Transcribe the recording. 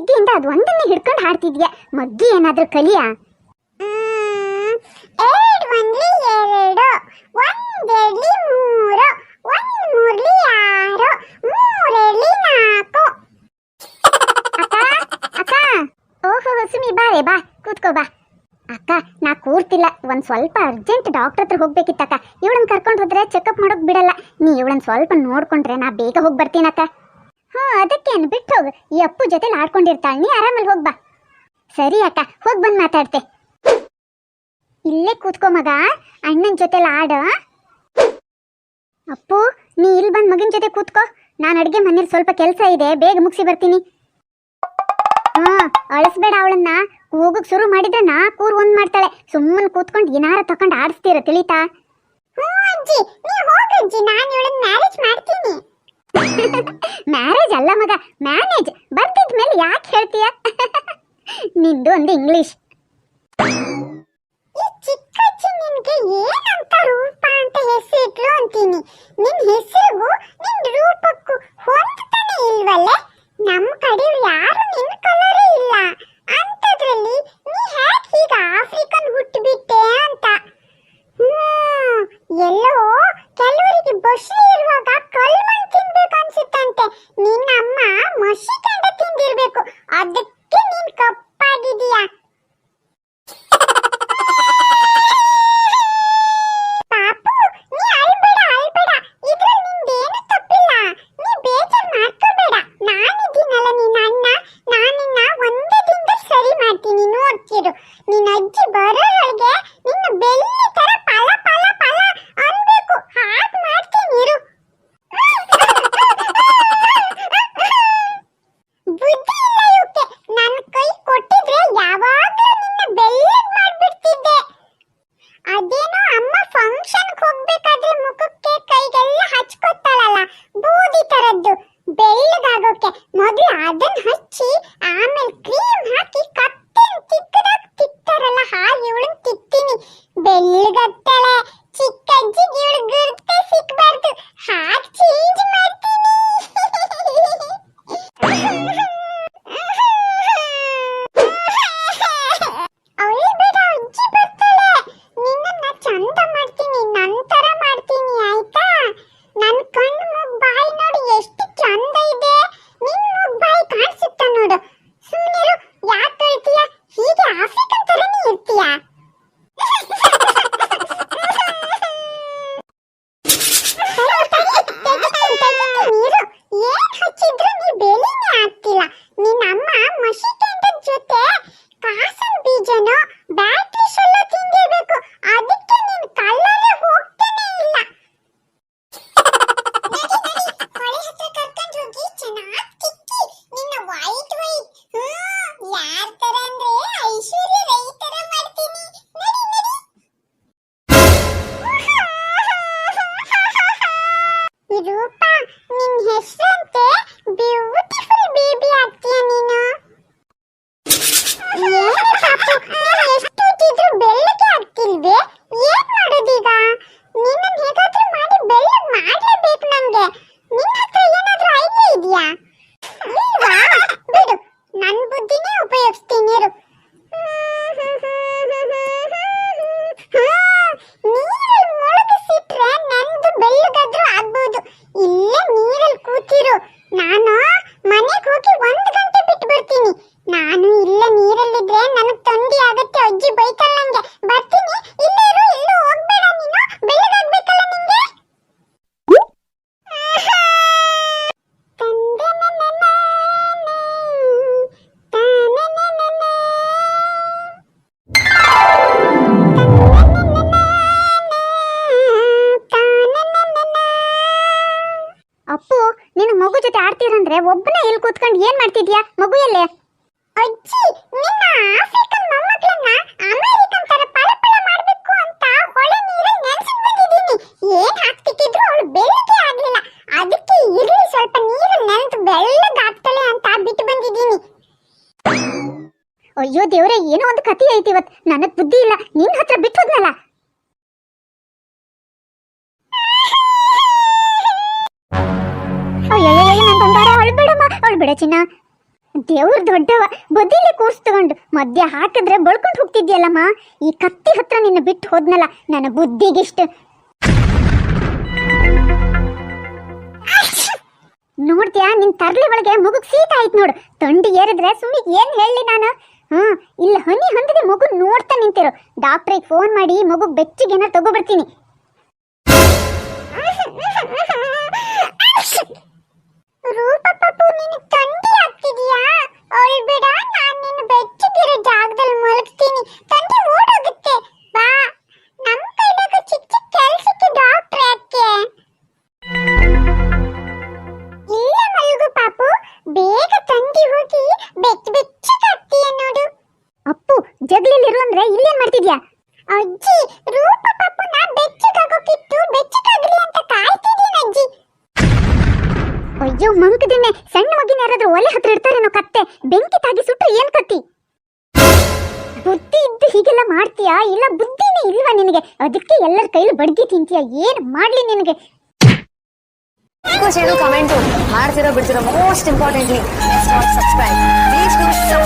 ಬೆಳಗ್ಗೆಯಿಂದ ಅದು ಒಂದನ್ನೇ ಹಿಡ್ಕೊಂಡು ಹಾಡ್ತಿದ್ಯಾ. ಮಗ್ಗಿ ಏನಾದ್ರೂ ಕಲಿಯಾ? ಎರಡು ಒಂದ್ಲಿ ಎರಡು, ಒಂದೆರಡ್ಲಿ ಮೂರು, ಒಂದ್ ಮೂರ್ಲಿ ಆರು, ಮೂರೆರಡ್ಲಿ ನಾಲ್ಕು. ಅಕ್ಕ ಅಕ್ಕ, ಓಹೋ ಸುಮಿ ಬಾರೆ ಬಾ, ಕೂತ್ಕೋ ಬಾ. ಅಕ್ಕ ನಾ ಕೂರ್ತಿಲ್ಲ, ಒಂದ್ ಸ್ವಲ್ಪ ಅರ್ಜೆಂಟ್ ಡಾಕ್ಟರ್ ಹತ್ರ ಹೋಗ್ಬೇಕಿತ್ತಕ್ಕ. ಇವಳನ್ನ ಕರ್ಕೊಂಡು ಹೋದ್ರೆ ಚೆಕಪ್ ಮಾಡೋಕ್ ಬಿಡಲ್ಲ. ನೀ ಇವಳನ್ನ ಸ್ವಲ್ಪ ನೋಡ್ಕೊಂಡ್ರೆ ನಾ ಬೇಗ ಹೋಗಿ ಬರ್ತೀನಕ್ಕ. ಹಾ ಅದಕ್ಕೇನು ಬಿಟ್ಟು ಹೋಗು, ಈ ಅಪ್ಪು ಜೊತೆ ಆಡ್ಕೊಂಡಿರ್ತಾಳೆ, ನೀ ಆರಾಮಲ್ಲಿ ಹೋಗ್ಬಾ. ಸರಿ ಅಕ್ಕ, ಹೋಗಿ ಬಂದು ಮಾತಾಡ್ತೆ. ಇಲ್ಲೇ ಕೂತ್ಕೋ ಮಗ, ಅಣ್ಣನ ಜೊತೆಲಿ ಆಡ. ಅಪ್ಪು ನೀ ಇಲ್ಲಿ ಬಂದು ಮಗನ ಜೊತೆ ಕೂತ್ಕೋ. ನಾನು ಅಡುಗೆ ಮನೇಲಿ ಸ್ವಲ್ಪ ಕೆಲಸ ಇದೆ, ಬೇಗ ಮುಗಿಸಿ ಬರ್ತೀನಿ. ಹಾ ಅಳಿಸ್ಬೇಡ ಅವಳನ್ನ. ಕೂಗಕ್ ಶುರು ಮಾಡಿದ್ರೆ ನಾ ಕೂರ್ ಒಂದ್ ಮಾಡ್ತಾಳೆ. ಸುಮ್ಮನೆ ಕೂತ್ಕೊಂಡು ಏನಾರ ತಕೊಂಡು ಆಡಿಸ್ತೀರ, ತಿಳಿತಾ? ಹ್ಞೂ ಅಜ್ಜಿ, ನೀ ಹೋಗಜ್ಜಿ, ನಾನು ಇವಳನ್ನ ಮ್ಯಾರೇಜ್ ಮಾಡ್ತೀನಿ. ಮ್ಯಾರೇಜ್ ಅಲ್ಲ ಮಗ, ಮ್ಯಾನೇಜ್. ಬರ್ತಿದ್ಮೇಲೆ ಯಾಕೆ ಹೇಳ್ತೀಯ? ನಿಂದು ಒಂದು ಇಂಗ್ಲಿಷ್. ಈ ಚಿಕ್ಕಜ್ಜಿ ನಿನ್ಗೆ ಏನಂತ ರೂಪ ಅಂತ ಹೆಸರಿಟ್ಲು ಅಂತೀನಿ. ನಿನ್ ಹೆಸರಿಗೂ ನಿನ್ ರೂಪಕ್ಕೂ ಹೊಂದ್ತಾನೆ ಇಲ್ವಲ್ಲೇ? ನಮ್ಮ ಕಡೆಯವ್ರು ಯಾರು ನಿನ್ನ ಕಲರೇ ಇಲ್ಲ ಅಂತದ್ರಲ್ಲಿ ನೀ ಹ್ಯಾಕ್ ಹೀಗ ಆಫ್ರಿಕನ್ ಹುಟ್ಟುಬಿಟ್ಟೆ ಅಂತ. ಎಲ್ಲೋ ಕೆಲವರಿಗೆ ಬೊಶ್ಲಿ ಇರುವಾಗ ಕಲ್ಮಣ್ ತಿನ್ಬೇಕು ಅನ್ಸುತ್ತಂತೆ. ನಿನ್ನ ಅಮ್ಮ ಮಸಿ ಕಂಡ ತಿಂದಿರ್ಬೇಕು, ಅದಕ್ಕೆ ನೀನ್ ಕಪ್ಪಾಗಿದೀಯಾ. ಪಾಪು ನೀ ಅಳ್ಬೇಡ ಅಳ್ಬೇಡ, ಇದ್ರಲ್ಲಿ ನಿಂದೇನು ತಪ್ಪಿಲ್ಲ. ನೀ ಬೇಜಾರ್ ಮಾಡ್ಕೋಬೇಡ, ನಾನಿದ್ದೀನಲ್ಲ ನಿನ್ನ ಅಣ್ಣ. ನಾನಿನ್ನ ಒಂದೇ ದಿನದಲ್ಲಿ ಸರಿ ಮಾಡ್ತೀನಿ, ನೋಡ್ತಿರು. ನಿನ್ನ ಅಜ್ಜಿ ಬರೋರೊಳಗೆ ನಿನ್ನ ಬೆಳ್ಳಿ ತರ ಪಲ ಪಲ ಪಲ ಅನ್ಬೇಕು, ಹಾಗೆ ಮಾಡ್ತೀನಿ ಇರು. ಬುದ್ಧಿ ಇಲ್ಲ ಇವಕ್ಕೆ, ನನ್ನ ಕೈ ಕೊಟ್ಟಿದ್ರೆ ಯಾವಾಗ್ಲೂ ನಿನ್ನ ಬೆಳ್ಳಗ್ ಮಾಡ್ಬಿಡ್ತಿದ್ದೆ. ಅದೇನೋ ಅಮ್ಮ ಫಂಕ್ಷನ್ಗೆ ಹೋಗ್ಬೇಕಾದ್ರೆ ಮುಖಕ್ಕೆ ಕೈಗೆಲ್ಲ ಹಚ್ಕೊತಾಳಲ್ಲ ಬೂದಿ ತರದ್ದು, ಬೆಳ್ಳಗಾಗೋಕೆ. ಮೊದಲು ಅದನ್ನ ಹಚ್ಚಿ ಆಮೇಲೆ ಕ್ರೀಮ್ ಹಾಕಿ ಕತ್ತೆನ್ ತಿಕ್ಕದಾಗ ತಿಕ್ತಾರಲ್ಲ, ಹಾಗೆ ಇವಳನ್ನ ತಿಕ್ತೀನಿ. ಬೆಳ್ಳಗಾಗ್ತಾಳೆ. ಚಿಕ್ಕಜ್ಜಿಗೆ ಇವಳು ಗುರುತೇ ಸಿಕ್ಬಾರ್ದು, ಹಾಗೆ ಚೇಂಜ್ ಮಾಡ್ತೀನಿ. ಅಳ್ಬೇಡ, ಅಜ್ಜಿ ಬರ್ತಾಳೆ. ನಿನ್ನನ್ನ ಚಂದ ಮಾಡ್ತೀನಿ, ನಂತರ ಮಾಡ್ತೀನಿ ಆಯ್ತಾ? ನನ್ನ ಕಣ್ಣು ಮೂಗ್ ಬಾಯಿ ನೋಡಿ ಎಷ್ಟು ಚಂದ ಇದೆ. ನಿನ್ ಮೂಗ್ ಬಾಯಿ ಕಾಣಿಸುತ್ತ ನೋಡು. ಸುಮ್ಮನಿರು, ಯಾಕೆ ಅಳ್ತೀಯ? ಹೀಗೆ ಆಫ್ರಿಕನ್ ತರನೇ ಇರ್ತೀಯ. ನೀರು ಏನ್ ಹಚ್ಚಿದ್ರು ನೀ ಬೆಳಿನೇ ಆಗ್ತಿಲ್ಲ. ನಿನ್ನ ಅಮ್ಮ ಮಸಿಕೆಂಡದ ಜೊತೆ ಕಾಸನ್ ಬೀಜನೋ ಬ್ಯಾಟ್ರಿಸ್ ಎಲ್ಲ ತಿಂದಿರ್ಬೇಕು, ಅದಕ್ಕೆ ನಿನ್ ಕಲ್ಲಲ್ಲೇ ಹೋಗ್ತಾನೆ ಇಲ್ಲ. ಹೊಳೆ ಹತ್ರ ಕರ್ಕೊಂಡು ಹೋಗಿ ಚೆನ್ನಾಗಿ ತಿಕ್ಕಿ ನಿನ್ನ ವೈಟ್ ವೈಟ್. ಯಾರ ತರ ಅಂದ್ರೆ ಐಶ್ವರ್ಯ ರೈ ತರ ಮಾಡ್ತೀನಿ. ನಡಿ ನಡಿ. ರೂಪ, ನಿನ್ ಹೆಸರಂತೆ ಬ್ಯೂಟಿಫುಲ್ ಬೇಬಿ ಆಗ್ತೀಯ ನೀನು. ಏನು ಪಾಪು, ನೀನು ಎಷ್ಟು ಉಜ್ಜಿದ್ರು ಬೆಳ್ಳಗೆ ಆಗ್ತಿಲ್ವೇ? ಏನ್ ಮಾಡೋದೀಗ? ನಿನ್ನನ್ನು ಹೇಗಾದ್ರೂ ಮಾಡಿ ಬೆಳ್ಳಗ್ ಮಾಡ್ಲೇಬೇಕು ನಂಗೆ. ನಿನ್ನ ಹತ್ರ ಏನಾದ್ರೂ ಐಡಿಯಾ ಇದೆಯಾ? ಇಲ್ವಾ? ಬಿಡು, ನನ್ನ ಬುದ್ಧಿನೇ ಉಪಯೋಗಿಸ್ತೀನಿ ಇರು. ನೀರಲ್ಲಿ ಮುಳುಗಿಸಿಟ್ರೆ ನಂದು ಬೆಳ್ಳಗಾದ್ರೂ ಆಗ್ಬೋದು. ಇಲ್ಲೇ ನೀರಲ್ಲಿ ಕೂತಿರು, ನಾನು ಮನೆಗೆ ಹೋಗಿ 1 ಗಂಟೆ ಬಿಟ್ಟು ಬರ್ತೀನಿ. ನಾನು ಇಲ್ಲೇ ನೀರಲ್ಲಿದ್ರೆ ನನಗೆ ತೊಂದರೆ ಆಗತ್ತೆ, ಅಜ್ಜಿ ಬೈತಾಳೆ ನಂಗೆ. ಬರ್ತೀನಿ, ಇಲ್ಲೇ ಇರು, ಎಲ್ಲೂ ಹೋಗ್ಬೇಡ ನೀನು. ಬೆಳ್ಳಗಾಗ್ಬೇಕಲ್ಲ ನಿಂಗೆ. ಅಪ್ಪು ನಿನ್ನ ಮಗು ಜೊತೆ ಆಡ್ತೀರಂದ್ರೆ ಒಬ್ಬನೇ ಇಲ್ಲಿ ಕೂತ್ಕೊಂಡು ಏನ್ ಮಾಡ್ತಿದ್ಯಾ? ಮಗು ಎಲ್ಲೇ? ಅಜ್ಜಿ, ನಿನ್ನ ಆಫ್ರಿಕನ್ ಮೊಮ್ಮಕ್ಕಳನ್ನ ಅಮೆರಿಕನ್ ತರ ಪಳಪಳ ಮಾಡ್ಬೇಕು ಅಂತ ಹೊಳೆ ನೀರಲ್ಲಿ ನೆನೆಸಿಟ್ಟು ಬಂದಿದ್ದೀನಿ. ಏನ್ ಹಾಕ್ತಿದ್ರು ಅವಳು ಬೆಳ್ಳಗೆ ಆಗ್ಲಿಲ್ಲ, ಅದಕ್ಕೆ ಇರ್ಲಿ ಸ್ವಲ್ಪ ನೀರಲ್ಲಿ ನೆನೆದು ಬೆಳ್ಳಗಾಗ್ತಾಳೆ ಅಂತ ಬಿಟ್ಟು ಬಂದಿದ್ದೀನಿ. ಅಯ್ಯೋ ದೇವ್ರೆ, ಏನೋ ಒಂದು ಕಥೆ ಐತಿ ಇವತ್ತು. ನನಗ್ ಬುದ್ಧಿ ಇಲ್ಲ, ನಿನ್ನ ಹತ್ರ ಬಿಟ್ಟು ಹೋದ್ನಲ್ಲ. ಅಯ್ಯೋ ನನ್ ಬಂಗಾರ, ಅಳ್ಬೇಡಮ್ಮ, ಅಳ್ಬೇಡ ಚಿನ್ನ. ದೇವ್ರ ದೊಡ್ಡವ ಬದಿಲೆ ಕೂರ್ಸ್ ತಗೊಂಡು ಮಧ್ಯ ಹಾಕಿದ್ರೆ ಬಳ್ಕೊಂಡು ಹೋಗ್ತಿದ್ಯಲ್ಲಮ್ಮ. ಈ ಕತ್ತಿ ಹತ್ರ ನಿನ್ನ ಬಿಟ್ಟು ಹೋದ್ನಲ್ಲ ನನ್ನ ಬುದ್ಧಿಗಿಷ್ಟು. ನೋಡ್ತೀಯಾ ನಿನ್ ತರ್ಲೆ ಒಳಗೆ ಮಗುಗ್ ಸೀತ ಆಯ್ತು ನೋಡು. ತೊಂಡಿ ಏರಿದ್ರೆ ಸುಮ್ಮಿಗೆ ಏನ್ ಹೇಳಿ ನಾನು. ಇಲ್ಲ ಹನಿ ಹೊಂದಿದೆ ಮಗು ನೋಡ್ತಾ ನಿಂತಿರು. ಡಾಕ್ಟ್ರಿಗೆ ಫೋನ್ ಮಾಡಿ ಮಗುಗ್ ಬೆಚ್ಚಿಗೆ ಏನಾರು ತಗೋಬರ್ತೀನಿ. ರೂಪ ಪಾಪು ನೀನು ತಂಡಿ ಆಗ್ತಿದ್ಯಾ? ಅಳ್ಬೇಡ, ನಾನು ನಿನ್ನ ಬೆಚ್ಚಗಿರೋ ಜಾಗದಲ್ಲಿ ಮಲಗ್ತೀನಿ. ತಂಡಿ ಓಡೋಗುತ್ತೆ. ಬಾ, ನಮ್ಮ ಕೈದಾಗ ಚಿಕ್ಕ ಚಿಕ್ಕ ಕೆಲಸಕ್ಕೆ ಡಾಕ್ಟ್ರ್ ಯಾಕೆ? ಇಲ್ಲ ಮಲಗು ಪಾಪು, ಬೇಗ ತಂಡಿ ಹೋಗಿ ಬೆಚ್ಚಗಾಗ್ತೀಯ ನೋಡು. ಅಪ್ಪು ಜಗ್ಲಿಲಿರು ಅಂದ್ರೆ ಇಲ್ಲೇನ್ ಮಾಡ್ತಿದ್ಯಾ? ಅಜ್ಜಿ, ರೂಪ ಪಾಪುನ ಬೆಚ್ಚಗಾಗೋಕಿತ್ತು, ಬೆಚ್ಚಗಾಗ್ಲಿ ಅಂತ ಕಾಯ್ತಿದ್ದೀನಿ ಅಜ್ಜಿ. ಅಯ್ಯೋ ಮಂಕದಿನ್ನೆ, ಸಣ್ಣ ಮಗಿನ ಯಾರಾದ್ರೂ ಒಲೆ ಹತ್ರ ಇಡ್ತಾರೇನೋ ಕತ್ತೆ. ಬೆಂಕಿ ತಾಗಿ ಸುಟ್ರೆ ಏನ್ ಕತ್ತಿ? ಬುದ್ಧಿ ಇದ್ದು ಹೀಗೆಲ್ಲ ಮಾಡ್ತೀಯಾ? ಇಲ್ಲ ಬುದ್ಧಿನೇ ಇಲ್ವಾ ನಿನಗೆ? ಅದಕ್ಕೆ ಎಲ್ಲರ ಕೈಲಿ ಬಡ್ಗಿ ತಿಂತೀಯ. ಏನ್ ಮಾಡ್ಲಿ ನಿನಗೆ? ಚಾನಲ್ ಕಮೆಂಟ್ ಮಾಡ್ತಿರೋ ಬಿಡ್ತಿರೋ ಮೋಸ್ಟ್ ಇಂಪಾರ್ಟೆಂಟ್ಲಿ ಸಬ್ಸ್ಕ್ರೈಬ್.